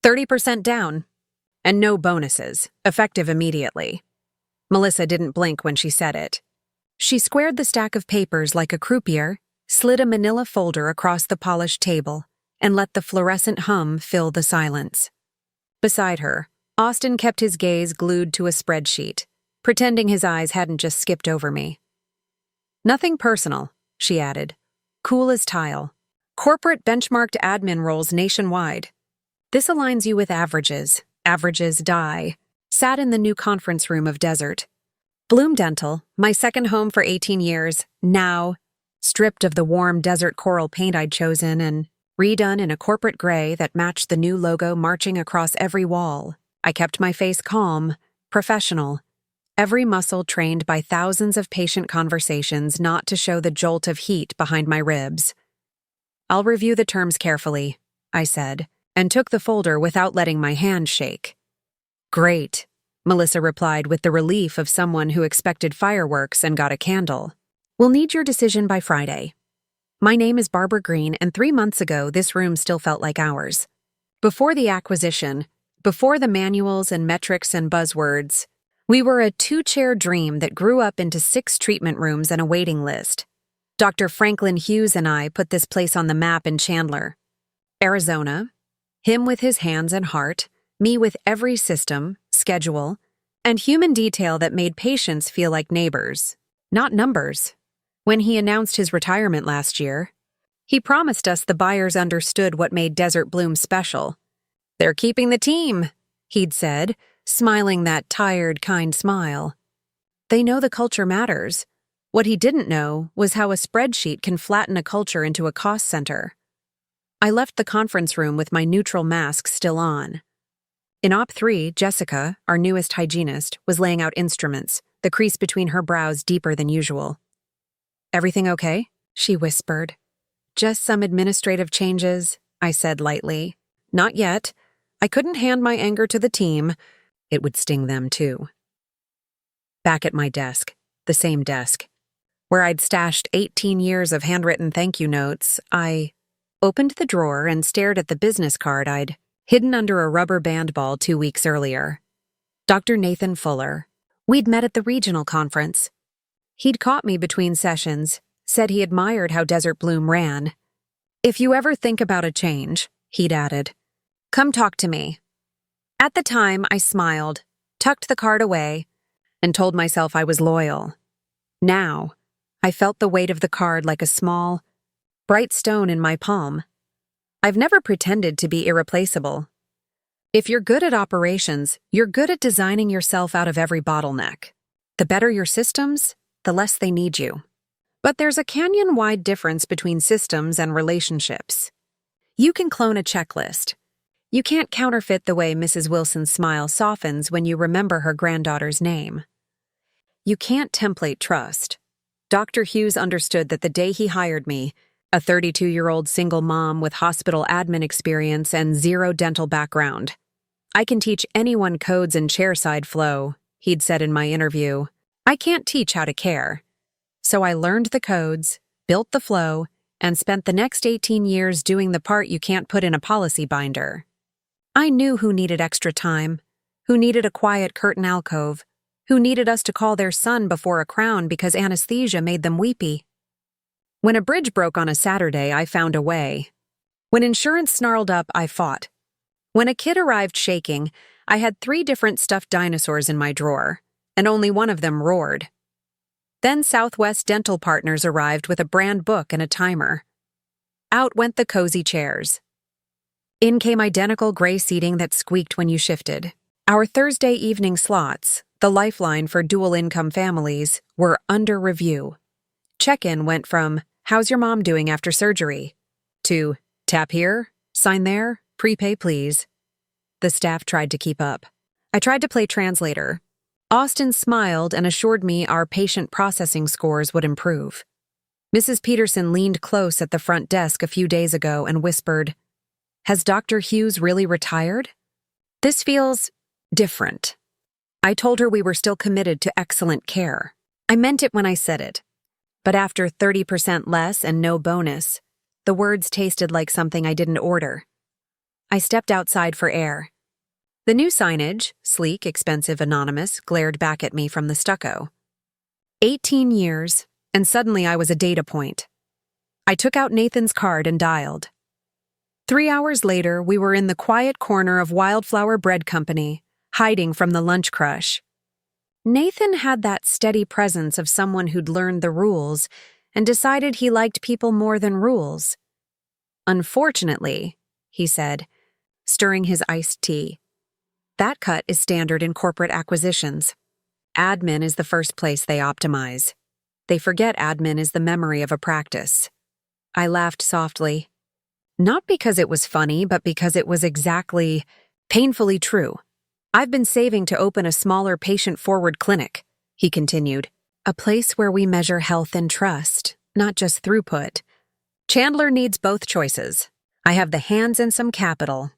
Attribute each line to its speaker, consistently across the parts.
Speaker 1: 30% down. And no bonuses, effective immediately. Melissa didn't blink when she said it. She squared the stack of papers like a croupier, slid a manila folder across the polished table, and let the fluorescent hum fill the silence. Beside her, Austin kept his gaze glued to a spreadsheet, pretending his eyes hadn't just skipped over me. Nothing personal, she added. Cool as tile. Corporate benchmarked admin roles nationwide. This aligns you with averages. Averages die. Sat in the new conference room of Desert. Bloom Dental, my second home for 18 years, now stripped of the warm desert coral paint I'd chosen and redone in a corporate gray that matched the new logo marching across every wall. I kept my face calm, professional, every muscle trained by thousands of patient conversations not to show the jolt of heat behind my ribs. I'll review the terms carefully, I said, and took the folder without letting my hand shake. Great, Melissa replied with the relief of someone who expected fireworks and got a candle. We'll need your decision by Friday. My name is Barbara Green, and 3 months ago, this room still felt like ours. Before the acquisition, before the manuals and metrics and buzzwords, we were a 2-chair dream that grew up into 6 treatment rooms and a waiting list. Dr. Franklin Hughes and I put this place on the map in Chandler, Arizona, him with his hands and heart, me with every system, schedule, and human detail that made patients feel like neighbors, not numbers. When he announced his retirement last year, he promised us the buyers understood what made Desert Bloom special. They're keeping the team, he'd said, smiling that tired, kind smile. They know the culture matters. What he didn't know was how a spreadsheet can flatten a culture into a cost center. I left the conference room with my neutral mask still on. In Op 3, Jessica, our newest hygienist, was laying out instruments, the crease between her brows deeper than usual. Everything okay? She whispered. Just some administrative changes, I said lightly. Not yet. I couldn't hand my anger to the team. It would sting them too. Back at my desk, the same desk, where I'd stashed 18 years of handwritten thank you notes, I opened the drawer and stared at the business card I'd hidden under a rubber band ball 2 weeks earlier. Dr. Nathan Fuller. We'd met at the regional conference. He'd caught me between sessions, said he admired how Desert Bloom ran. If you ever think about a change, he'd added, come talk to me. At the time, I smiled, tucked the card away, and told myself I was loyal. Now, I felt the weight of the card like a small, bright stone in my palm. I've never pretended to be irreplaceable. If you're good at operations, you're good at designing yourself out of every bottleneck. The better your systems, the less they need you. But there's a canyon-wide difference between systems and relationships. You can clone a checklist. You can't counterfeit the way Mrs. Wilson's smile softens when you remember her granddaughter's name. You can't template trust. Dr. Hughes understood that the day he hired me, a 32-year-old single mom with hospital admin experience and zero dental background. I can teach anyone codes and chairside flow, he'd said in my interview. I can't teach how to care. So I learned the codes, built the flow, and spent the next 18 years doing the part you can't put in a policy binder. I knew who needed extra time, who needed a quiet curtain alcove, who needed us to call their son before a crown because anesthesia made them weepy. When a bridge broke on a Saturday, I found a way. When insurance snarled up, I fought. When a kid arrived shaking, I had 3 different stuffed dinosaurs in my drawer, and only one of them roared. Then Southwest Dental Partners arrived with a brand book and a timer. Out went the cozy chairs. In came identical gray seating that squeaked when you shifted. Our Thursday evening slots, the lifeline for dual-income families, were under review. Check-in went from, how's your mom doing after surgery? To, tap here, sign there, prepay please. The staff tried to keep up. I tried to play translator. Austin smiled and assured me our patient processing scores would improve. Mrs. Peterson leaned close at the front desk a few days ago and whispered, has Dr. Hughes really retired? This feels different. I told her we were still committed to excellent care. I meant it when I said it. But after 30% less and no bonus, the words tasted like something I didn't order. I stepped outside for air. The new signage, sleek, expensive, anonymous, glared back at me from the stucco. 18 years, and suddenly I was a data point. I took out Nathan's card and dialed. 3 hours later, we were in the quiet corner of Wildflower Bread Company, hiding from the lunch crush. Nathan had that steady presence of someone who'd learned the rules and decided he liked people more than rules. Unfortunately, he said, stirring his iced tea, that cut is standard in corporate acquisitions. Admin is the first place they optimize. They forget admin is the memory of a practice. I laughed softly. Not because it was funny, but because it was exactly, painfully true. I've been saving to open a smaller patient-forward clinic, he continued. A place where we measure health and trust, not just throughput. Chandler needs both choices. I have the hands and some capital.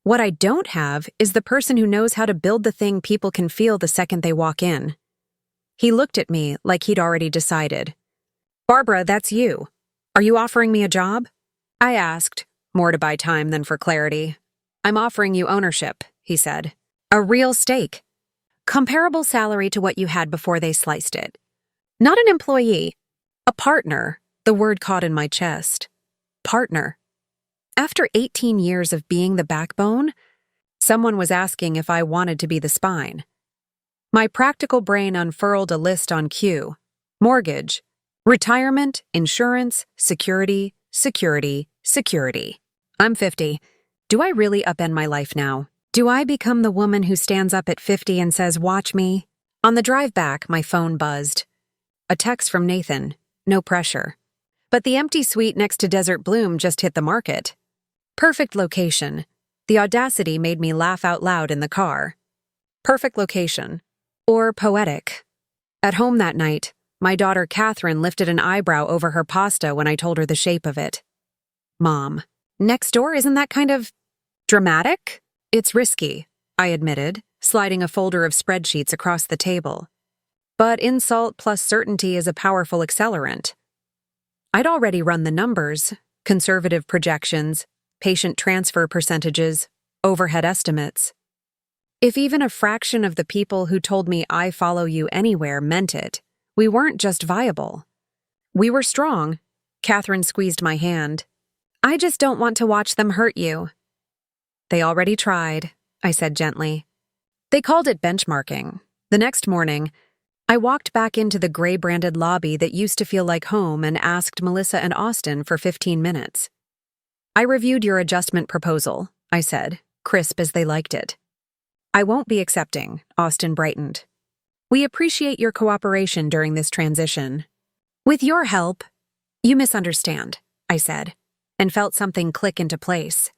Speaker 1: What I don't have is the person who knows how to build the thing people can feel the second they walk in. He looked at me like he'd already decided. Barbara, that's you. Are you offering me a job? I asked, more to buy time than for clarity. I'm offering you ownership, he said. A real stake. Comparable salary to what you had before they sliced it. Not an employee. A partner. The word caught in my chest. Partner. After 18 years of being the backbone, someone was asking if I wanted to be the spine. My practical brain unfurled a list on cue. Mortgage, retirement, insurance, security, security, security. I'm 50. Do I really upend my life now? Do I become the woman who stands up at 50 and says, watch me? On the drive back, my phone buzzed. A text from Nathan. No pressure. But the empty suite next to Desert Bloom just hit the market. Perfect location. The audacity made me laugh out loud in the car. Perfect location. Or poetic. At home that night, my daughter Catherine lifted an eyebrow over her pasta when I told her the shape of it. Mom, next door isn't that kind of dramatic? It's risky, I admitted, sliding a folder of spreadsheets across the table. But insult plus certainty is a powerful accelerant. I'd already run the numbers, conservative projections, patient transfer percentages, overhead estimates. If even a fraction of the people who told me I follow you anywhere meant it, we weren't just viable. We were strong. Catherine squeezed my hand. I just don't want to watch them hurt you. They already tried, I said gently. They called it benchmarking. The next morning, I walked back into the gray-branded lobby that used to feel like home and asked Melissa and Austin for 15 minutes. I reviewed your adjustment proposal, I said, crisp as they liked it. I won't be accepting, Austin brightened. We appreciate your cooperation during this transition. With your help, you misunderstand, I said, and felt something click into place.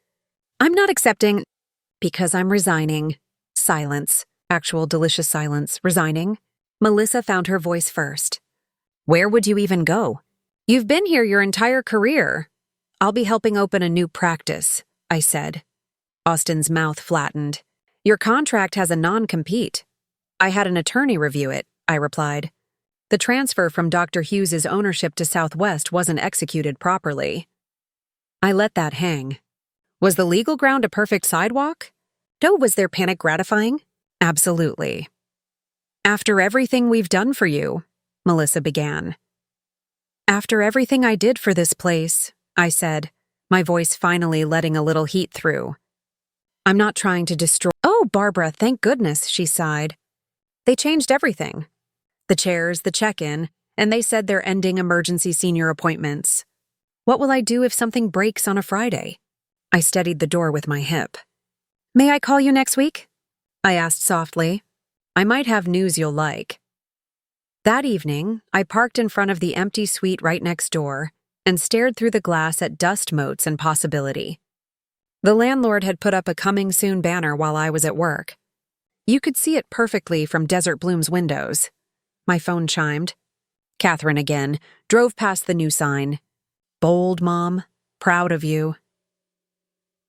Speaker 1: I'm not accepting because I'm resigning. Silence, actual delicious silence, resigning. Melissa found her voice first. Where would you even go? You've been here your entire career. I'll be helping open a new practice, I said. Austin's mouth flattened. Your contract has a non-compete. I had an attorney review it, I replied. The transfer from Dr. Hughes's ownership to Southwest wasn't executed properly. I let that hang. Was the legal ground a perfect sidewalk? No, was their panic gratifying? Absolutely. After everything we've done for you, Melissa began. After everything I did for this place, I said, my voice finally letting a little heat through. I'm not trying to destroy— Oh, Barbara, thank goodness, she sighed. They changed everything. The chairs, the check-in, and they said they're ending emergency senior appointments. What will I do if something breaks on a Friday? I steadied the door with my hip. May I call you next week? I asked softly. I might have news you'll like. That evening, I parked in front of the empty suite right next door and stared through the glass at dust motes and possibility. The landlord had put up a coming soon banner while I was at work. You could see it perfectly from Desert Bloom's windows. My phone chimed. Catherine again, drove past the new sign. Bold, Mom. Proud of you.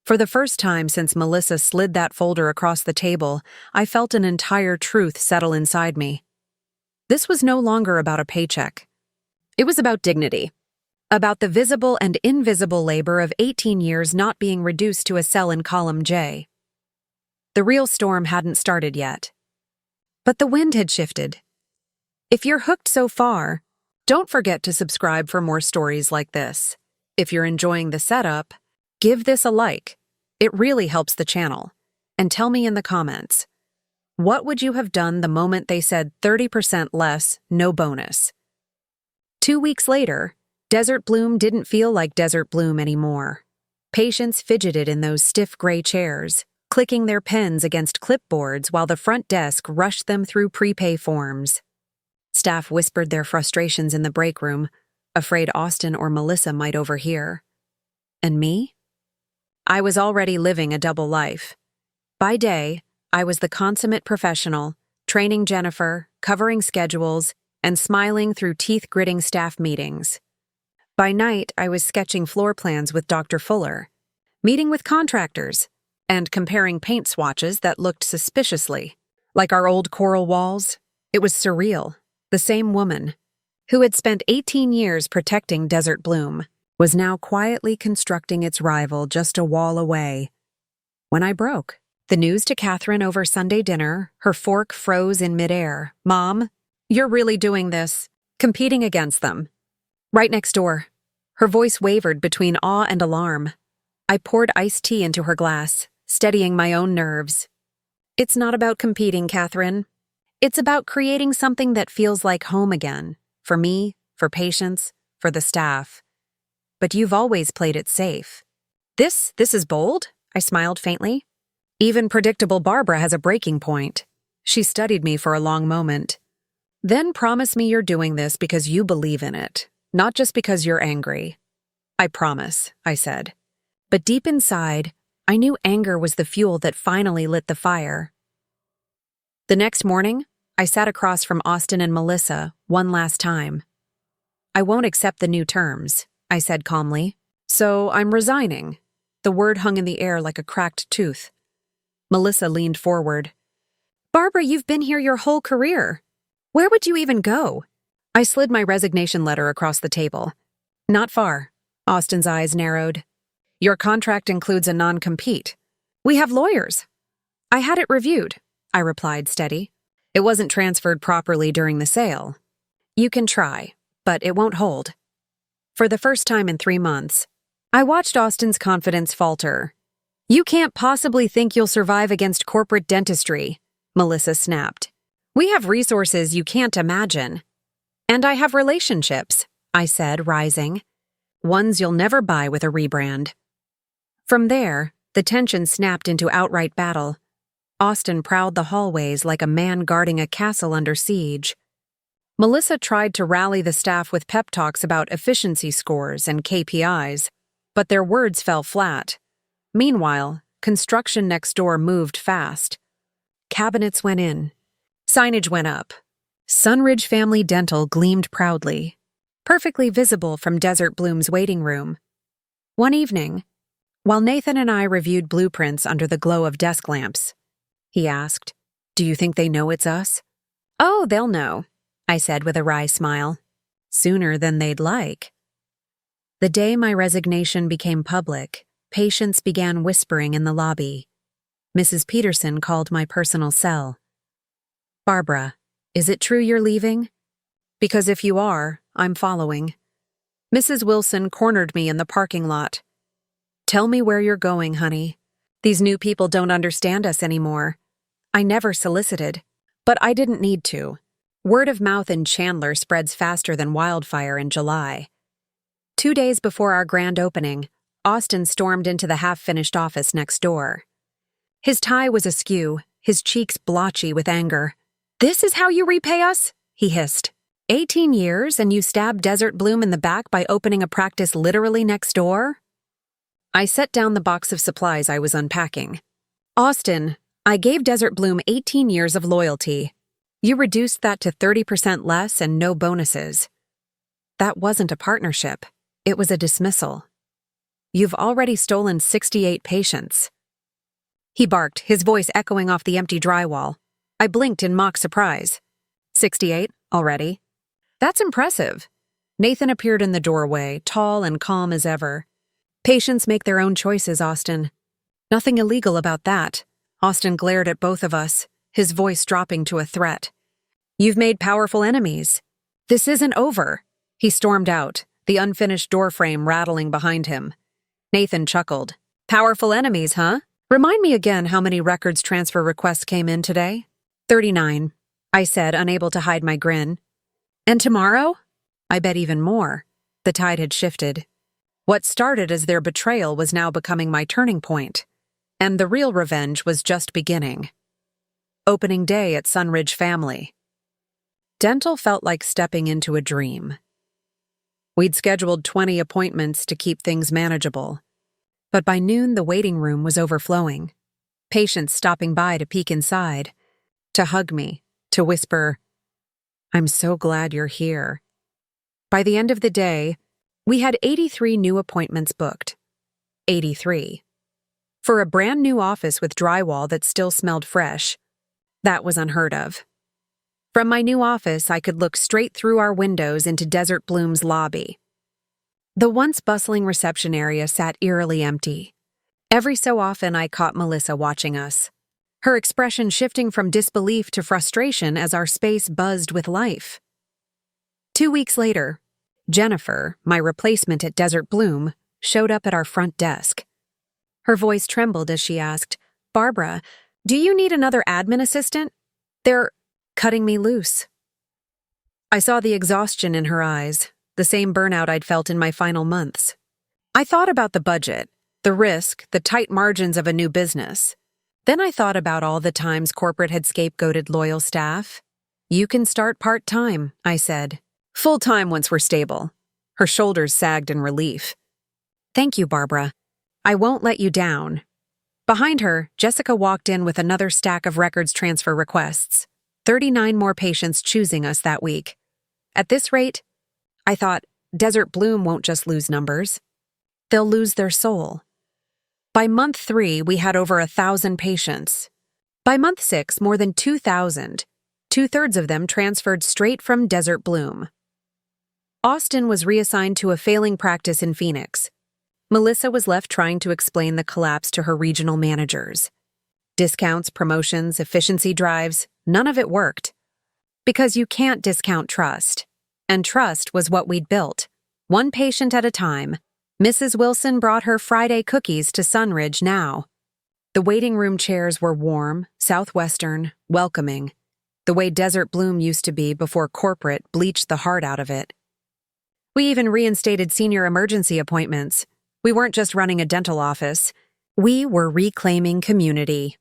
Speaker 1: For the first time since Melissa slid that folder across the table, I felt an entire truth settle inside me. This was no longer about a paycheck. It was about dignity. about the visible and invisible labor of 18 years not being reduced to a cell in column J. The real storm hadn't started yet. But the wind had shifted. If you're hooked so far, don't forget to subscribe for more stories like this. If you're enjoying the setup, give this a like. It really helps the channel. And tell me in the comments, what would you have done the moment they said 30% less, no bonus? 2 weeks later, Desert Bloom didn't feel like Desert Bloom anymore. Patients fidgeted in those stiff gray chairs, clicking their pens against clipboards while the front desk rushed them through prepay forms. Staff whispered their frustrations in the break room, afraid Austin or Melissa might overhear. And me? I was already living a double life. By day, I was the consummate professional, training Jennifer, covering schedules, and smiling through teeth-gritting staff meetings. By night, I was sketching floor plans with Dr. Fuller, meeting with contractors, and comparing paint swatches that looked suspiciously like our old coral walls. It was surreal. The same woman, who had spent 18 years protecting Desert Bloom, was now quietly constructing its rival just a wall away. When I broke the news to Catherine over Sunday dinner, her fork froze in midair. "Mom, you're really doing this, competing against them." Right next door. Her voice wavered between awe and alarm. I poured iced tea into her glass, steadying my own nerves. "It's not about competing, Catherine. It's about creating something that feels like home again, for me, for patients, for the staff. But you've always played it safe." This is bold," I smiled faintly. "Even predictable Barbara has a breaking point." She studied me for a long moment. "Then promise me you're doing this because you believe in it, not just because you're angry." "I promise," I said. But deep inside, I knew anger was the fuel that finally lit the fire. The next morning, I sat across from Austin and Melissa one last time. "I won't accept the new terms," I said calmly. "So I'm resigning." The word hung in the air like a cracked tooth. Melissa leaned forward. "Barbara, you've been here your whole career. Where would you even go?" I slid my resignation letter across the table. "Not far." Austin's eyes narrowed. "Your contract includes a non-compete. We have lawyers." "I had it reviewed," I replied steady. "It wasn't transferred properly during the sale." "You can try, but it won't hold." For the first time in 3 months, I watched Austin's confidence falter. "You can't possibly think you'll survive against corporate dentistry," Melissa snapped. "We have resources you can't imagine." "And I have relationships," I said, rising. "Ones you'll never buy with a rebrand." From there, the tension snapped into outright battle. Austin prowled the hallways like a man guarding a castle under siege. Melissa tried to rally the staff with pep talks about efficiency scores and KPIs, but their words fell flat. Meanwhile, construction next door moved fast. Cabinets went in. Signage went up. Sunridge Family Dental gleamed proudly, perfectly visible from Desert Bloom's waiting room. One evening, while Nathan and I reviewed blueprints under the glow of desk lamps, he asked, "Do you think they know it's us?" "Oh, they'll know," I said with a wry smile. "Sooner than they'd like." The day my resignation became public, patients began whispering in the lobby. Mrs. Peterson called my personal cell. "Barbara, is it true you're leaving? Because if you are, I'm following." Mrs. Wilson cornered me in the parking lot. "Tell me where you're going, honey. These new people don't understand us anymore." I never solicited, but I didn't need to. Word of mouth in Chandler spreads faster than wildfire in July. 2 days before our grand opening, Austin stormed into the half-finished office next door. His tie was askew, his cheeks blotchy with anger. "This is how you repay us?" he hissed. 18 years and you stabbed Desert Bloom in the back by opening a practice literally next door?" I set down the box of supplies I was unpacking. "Austin, I gave Desert Bloom 18 years of loyalty. You reduced that to 30% less and no bonuses. That wasn't a partnership. It was a dismissal. You've already stolen 68 patients." He barked, his voice echoing off the empty drywall. I blinked in mock surprise. 68 already? That's impressive. Nathan appeared in the doorway, tall and calm as ever. Patients make their own choices, Austin. Nothing illegal about that. Austin glared at both of us, his voice dropping to a threat. You've made powerful enemies. This isn't over. He stormed out, the unfinished doorframe rattling behind him. Nathan chuckled. Powerful enemies, huh? Remind me again how many records transfer requests came in today? 39, I said, unable to hide my grin. And tomorrow? I bet even more. The tide had shifted. What started as their betrayal was now becoming my turning point. And the real revenge was just beginning. Opening day at Sunridge Family. Dental felt like stepping into a dream. We'd scheduled 20 appointments to keep things manageable. But by noon, the waiting room was overflowing. Patients stopping by to peek inside, to hug me, to whisper, "I'm so glad you're here." By the end of the day, we had 83 new appointments booked. 83. For a brand new office with drywall that still smelled fresh, that was unheard of. From my new office, I could look straight through our windows into Desert Bloom's lobby. The once bustling reception area sat eerily empty. Every so often, I caught Melissa watching us, her expression shifting from disbelief to frustration as our space buzzed with life. 2 weeks later, Jennifer, my replacement at Desert Bloom, showed up at our front desk. Her voice trembled as she asked, "Barbara, do you need another admin assistant? They're cutting me loose." I saw the exhaustion in her eyes, the same burnout I'd felt in my final months. I thought about the budget, the risk, the tight margins of a new business. Then I thought about all the times corporate had scapegoated loyal staff. "You can start part-time," I said. "Full-time once we're stable." Her shoulders sagged in relief. "Thank you, Barbara. I won't let you down." Behind her, Jessica walked in with another stack of records transfer requests. 39 more patients choosing us that week. At this rate, I thought, Desert Bloom won't just lose numbers. They'll lose their soul. By month 3, we had over 1,000 patients. By month 6, more than 2,000. 2/3 of them transferred straight from Desert Bloom. Austin was reassigned to a failing practice in Phoenix. Melissa was left trying to explain the collapse to her regional managers. Discounts, promotions, efficiency drives, none of it worked. Because you can't discount trust. And trust was what we'd built, one patient at a time. Mrs. Wilson brought her Friday cookies to Sunridge now. The waiting room chairs were warm, southwestern, welcoming, the way Desert Bloom used to be before corporate bleached the heart out of it. We even reinstated senior emergency appointments. We weren't just running a dental office. We were reclaiming community.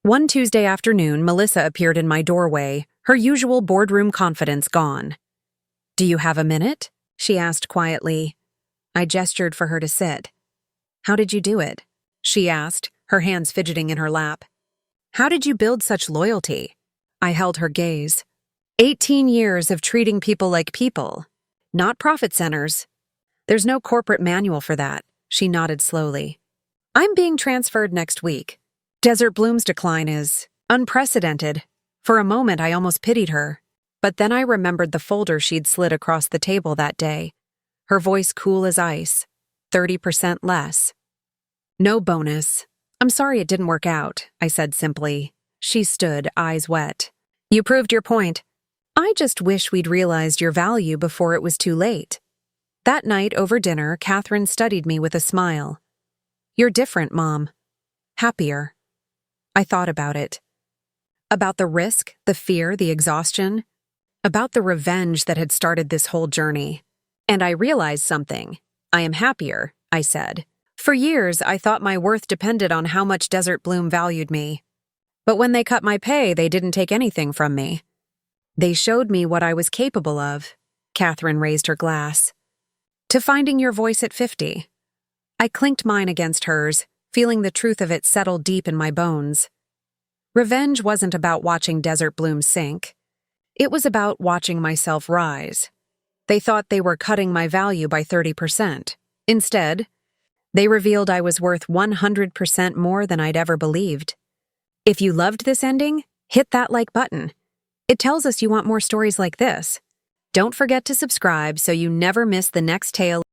Speaker 1: One Tuesday afternoon, Melissa appeared in my doorway, her usual boardroom confidence gone. "Do you have a minute?" she asked quietly. I gestured for her to sit. "How did you do it?" she asked, her hands fidgeting in her lap. "How did you build such loyalty?" I held her gaze. 18 years of treating people like people, not profit centers. There's no corporate manual for that, she nodded slowly. I'm being transferred next week. Desert Bloom's decline is unprecedented. For a moment, I almost pitied her. But then I remembered the folder she'd slid across the table that day. Her voice cool as ice. 30% less. "No bonus. I'm sorry it didn't work out," I said simply. She stood, eyes wet. "You proved your point. I just wish we'd realized your value before it was too late." That night, over dinner, Catherine studied me with a smile. "You're different, Mom. Happier." I thought about it. About the risk, the fear, the exhaustion. About the revenge that had started this whole journey. And I realized something. "I am happier," I said. For years, I thought my worth depended on how much Desert Bloom valued me. But when they cut my pay, they didn't take anything from me. They showed me what I was capable of. Catherine raised her glass. "To finding your voice at 50. I clinked mine against hers, feeling the truth of it settle deep in my bones. Revenge wasn't about watching Desert Bloom sink. It was about watching myself rise. They thought they were cutting my value by 30%. Instead, they revealed I was worth 100% more than I'd ever believed. If you loved this ending, hit that like button. It tells us you want more stories like this. Don't forget to subscribe so you never miss the next tale.